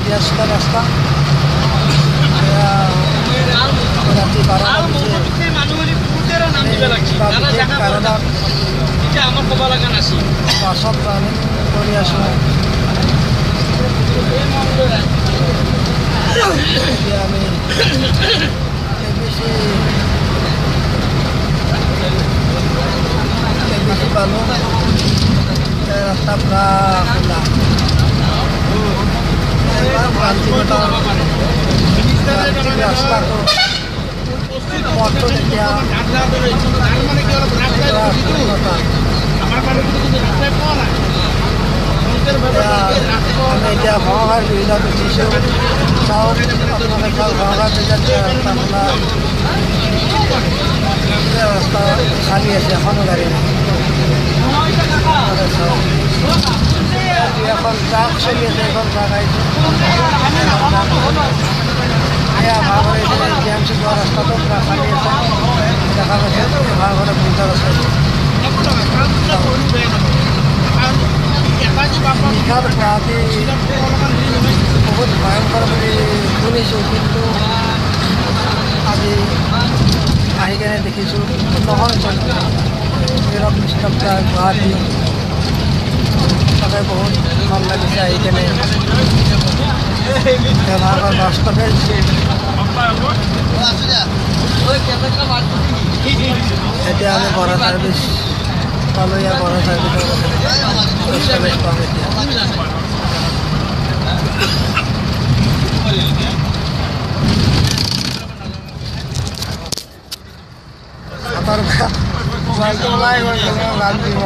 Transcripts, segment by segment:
ব্যস্ত ৰাস্তা ৰাতি 12টা কাৰণত বাছত ৰানিং কৰি আছোঁ। এতিয়া আমি কেবিচি পালোঁ। ৰাস্তা পুৰা খোলা। ৰাস্তাটো পথটো এতিয়া আমি এতিয়া ভঙাঘাট ব্ৰিজত উঠিছোঁ। চাওঁ আপোনালোকে ভঙাঘাট ব্ৰিজত ৰাস্তা খোলা, ৰাস্তা খালী আছে, এখনো গাড়ী নাই। এখন ট্ৰাক চলি আছে, এখন ট্ৰাক আহিছে। এয়া ভাগৰ জি এম চি যোৱা ৰাস্তাটো পুৰা খালী আছে, দেখা গৈছে। ভাগৰে ব্ৰিজৰ আছে। নিশাৰ ৰাতি বহুত ভয়ংকৰ বুলি শুনিছোঁ, কিন্তু আজি আহি কেনে দেখিছোঁ নহয় নিৰৱ নিস্তব্ধ গুৱাহাটী। তাকে বহুত ভাল লাগিছে আহি কেনে। ভাগৰ বাস্তৱে এতিয়া আমি বৰা চাৰ্ভিচ পালোঁ। ইয়াৰ বৰা চাৰ্ভিচৰ পাম এতিয়া। মোবাইলটো ওলাই গ'ল, গান দিব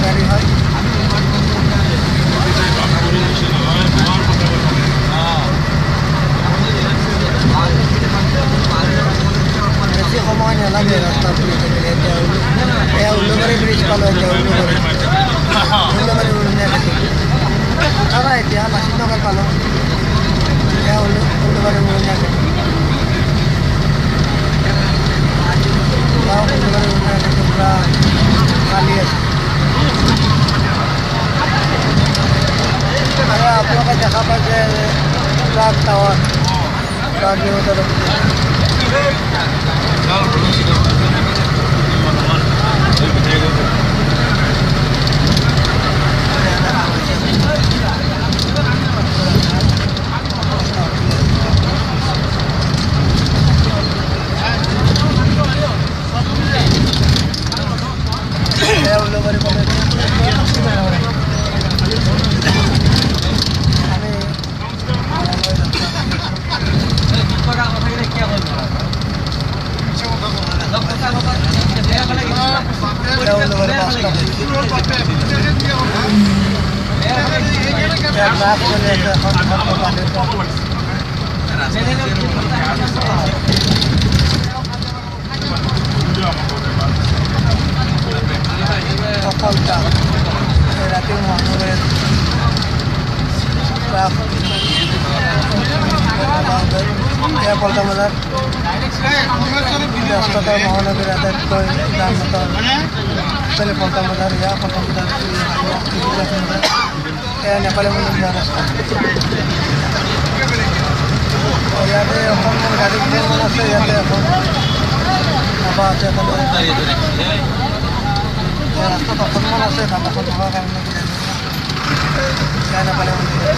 গাড়ী হয়। বেছি সময় নালাগে ৰাস্তা ফুৰি থাকিলে। এতিয়া উলুবাৰী ব্ৰিজ পালোঁ। এতিয়া উলুবাৰী উৰণীয়া খেতি উঠাৰা এতিয়া লাচিত পালোঁ। এতিয়া উলুবাৰী উৰণীয়া খেতি উলুবাৰী উৰণীয়া খেতি পূৰা খালী আছে। আৰু আপোনালোকে দেখা পাইছে ট্ৰাক টাৱাৰ, ট্ৰাক নিউজৰ উলুবাৰী কলেজ সফলতা ৰাতিও মানুহে পল্টন বজাৰ ব্যস্ততাৰ মহানগৰীৰ আটাইতকৈ যান-জঁটৰ পল্টন বজাৰ। ইয়াৰ পল্টন বজাৰ এয়া নেপালী মন্দিৰ যোৱা ৰাস্তা। ইয়াতে অকণমান গাড়ী কেইখনমান আছে। ইয়াতে এখন ধাবা আছে। ৰাস্তাত অকণমান আছে ধাবাখন থকাৰ কাৰণে নেপালী মন্দিৰ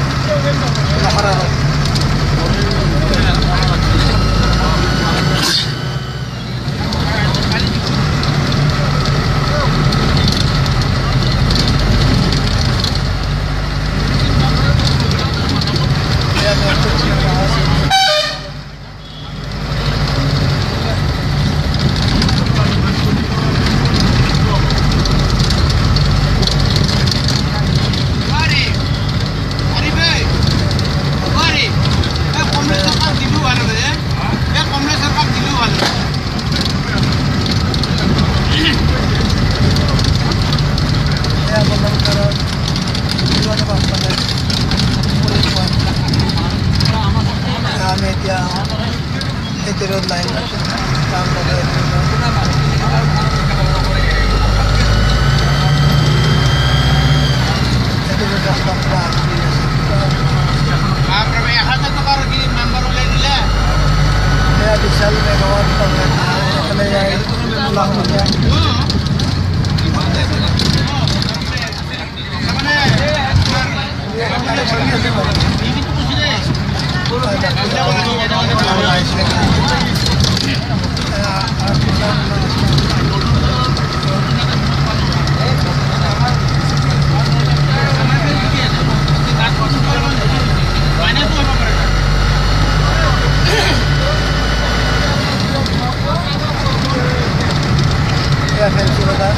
ফেন্সি বজাৰ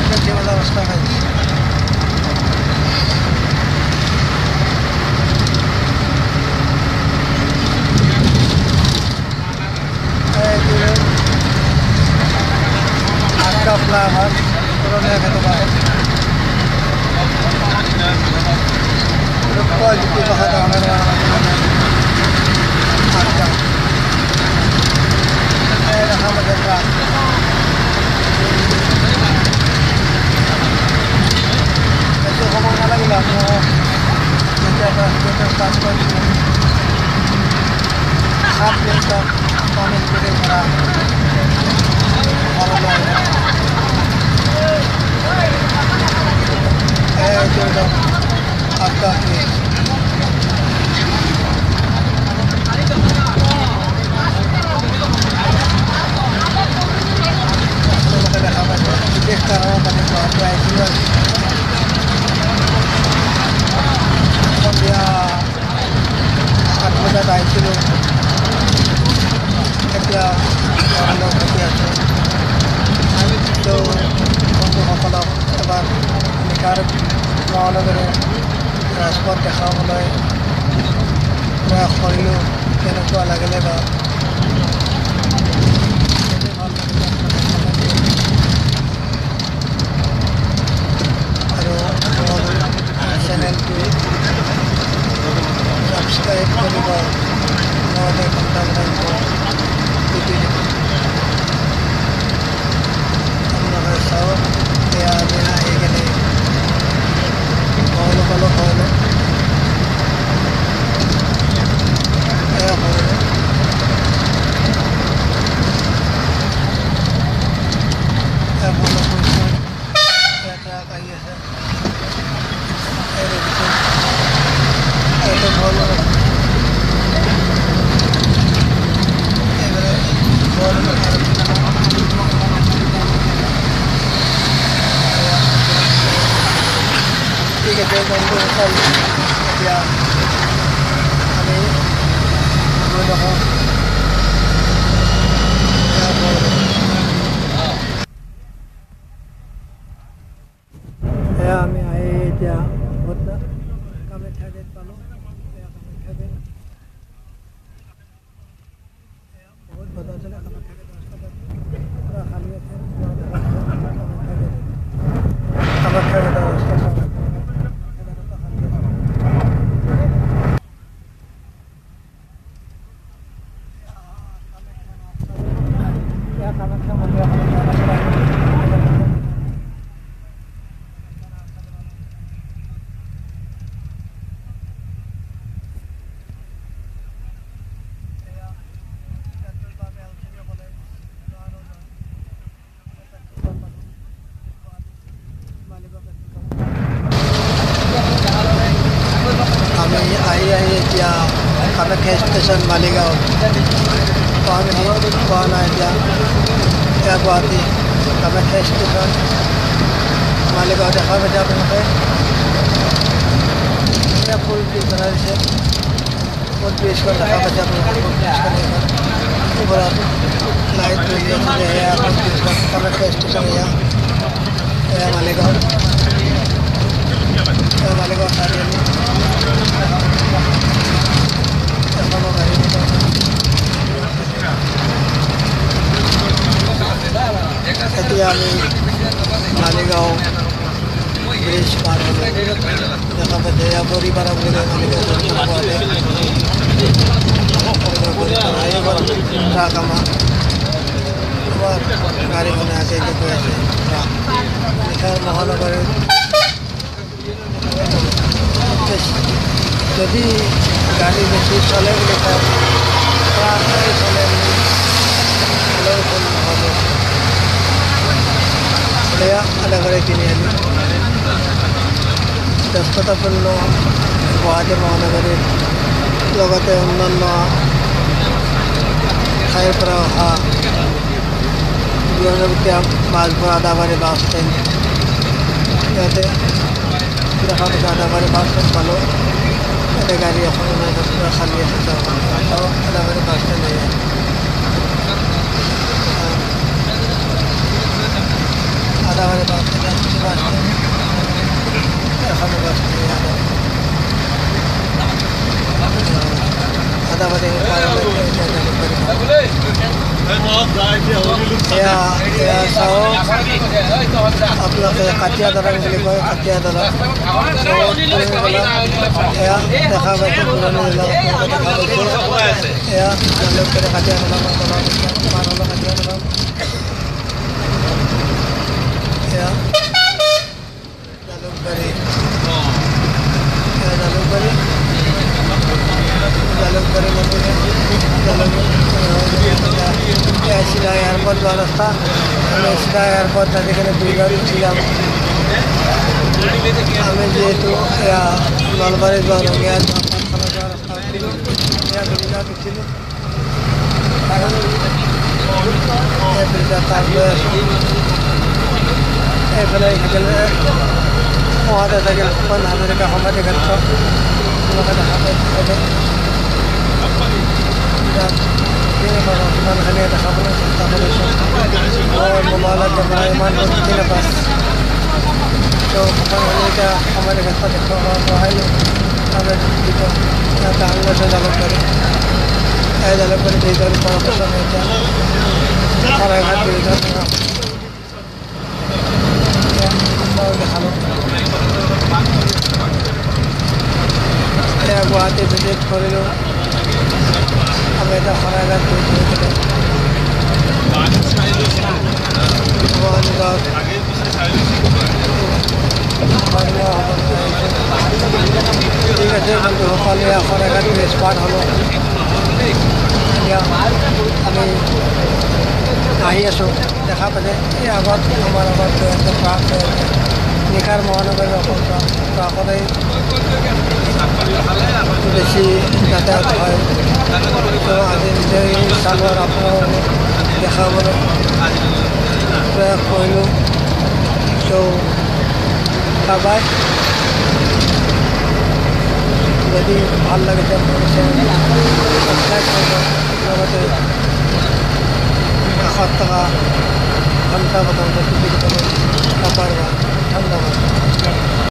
ফেন্সি বজাৰ অৱস্থা খাইছে ফ্লাভার পুরোনো খেতে পারে কোয়ালিটি बहुत आने वाला है रहा मगर का ऐसे हम अलग लगा जैसे पास पर 7 दिन तक पानी पूरे भरा और जो आपका देखता रहा मैंने बाहर पे आई थी संध्या 8 बजे आई थी लोग तो বন্ধুসকলক এবাৰ নিকাৰ মহানগৰে ৰাজপথ দেখাবলৈ প্ৰয়াস কৰিলোঁ কেনেকুৱা লাগিলে বা আৰু মোৰ চেনেলটো ছাবস্ক্ৰাইব কৰিব নহ'লে ঘণ্টা বজাব চাওক বেয়া বেয়া এইকাৰণে সকলো সকলো সকলো ঠিক আছে বন্ধুসকল এতিয়া আমি গৈ নহওঁ এয়া আমি আহি এতিয়া কামাখ্যা গেট পালোঁ কামাখ্যা গেট বহুত বজাৰ আছিলে কামাখ্যা গেট ৰাস্তাটো পূৰা খালী আছে কামাখ্যা গেটৰ ৰাস্তা আমি আহি এতিয়া কামাখ্যা ষ্টেচন মালিগাঁও পোৱা নাই এতিয়া গুৱাহাটী কামাখ্যা ষ্টেচন মালিগাঁও দেখা পাইছে আপোনালোকে ফুল ব্ৰিজ বনাই দিছে ফুল ব্ৰিজখন দেখা পাইছে আপোনালোকে ফুল ব্ৰিজখন ওপৰত লাইট জ্বলি আছে এয়া ফুল ব্ৰিজখন কামাখ্যা ষ্টেচন এয়া মালিগাঁও মালিগাঁও চাৰিআলি এতিয়া আমি মালিগাঁও ব্ৰিজ পাৰ হ'লোঁ দেখা পাইছে এয়া বৰিপাৰা বুলি কয় মালিগাঁও ট্ৰাক আমাৰ গাড়ীখনে আছে গৈ আছে নিশাৰ মহানগৰীত যদি গাড়ী বেছি চলে বুলি কওঁ প্ৰায় চলে বুলি হ'লেও ভুল নহ'ব এয়া আধা কৰে কিনে আনি ব্যস্ততাপূৰ্ণ গুৱাহাটী মহানগৰীৰ লগতে অন্যান্য ঠাইৰ পৰা অহা বিয়ানীবটীয়া মাছবোৰ আদাবাৰী বাছ ষ্টেণ্ড ইয়াতে দেখা পাইছোঁ আদাবাৰী বাছ ষ্টেণ্ড পালোঁ ইয়াতে গাড়ী এখন পুৰা খালী আছে Adabari bus stand Adabari bus stand এখন বাছ আদাবাৰী এয়া চাওক আপোনালোকে কাটিয়া দলং বুলি কয় কাটিয়া দলং এয়া দেখা পাইছে পুৰণি দলং দেখা পাইছে এয়া জালুকবাৰী কাটিয়া দলং পাৰ হ'ল কাটিয়া দলং এয়া জালুকবাৰী জালুকবাৰী জালুকবাৰী চিধা এয়ারপোর্ট যাওয়ার রাস্তা আমি চিধা এয়ারপোর্ট সেখানে দুইবার ছিলাম আমি যেহেতু নলবাড়ি যাওয়ার পাঠশালা যাওয়ার রাস্তা ছিল দুইবার ছিল তারপরে এখানে গেলে মহাদা থাকে হাজারিকা সমাধি ক্ষেত্র দেখা পাইছে ইমানখিনি দেখাবলৈ চেষ্টা কৰিছোঁ মোবাইলত কেমেৰা ইমান বুজি নাপায় তো প্ৰথমখিনি এতিয়া সমাধি ক্ষেত্ৰ দেখুৱাব বহাইলোঁ তাৰপিছত ডাঙৰ গৈছে জালুকবাৰী এই জালুকবাৰী ব্ৰিজৰ ওপৰৰ পিছত এতিয়া শৰাইঘাট ব্ৰিজৰ দেখালোঁ এয়া গুৱাহাটী ভিজিট কৰিলোঁ আমি এটা শৰাইঘাট ব্ৰিজ গৈছিলোঁ ঠিক আছে বন্ধুসকল এয়া শৰাইঘাট ব্ৰিজ পাৰ হ'লোঁ এতিয়া আমি আহি আছোঁ দেখা পালে এই আগত আমাৰ আগত গৈ আছে ট্ৰাক গৈ আছে নিশাৰ মহানগৰীৰ অকল ট্ৰাকতেই বেছি যাতায়াত হয় তো আজি নিজেই চালোঁ আৰু আপোনালোকক দেখাবলৈ প্ৰয়াস কৰিলোঁ তো বাই যদি ভাল লাগিছে সাবস্ক্ৰাইব কৰিব লগতে কাষত থকা ঘণ্টা বটনটো টিপি দিবলৈ নাপাহৰিবা ধন্যবাদ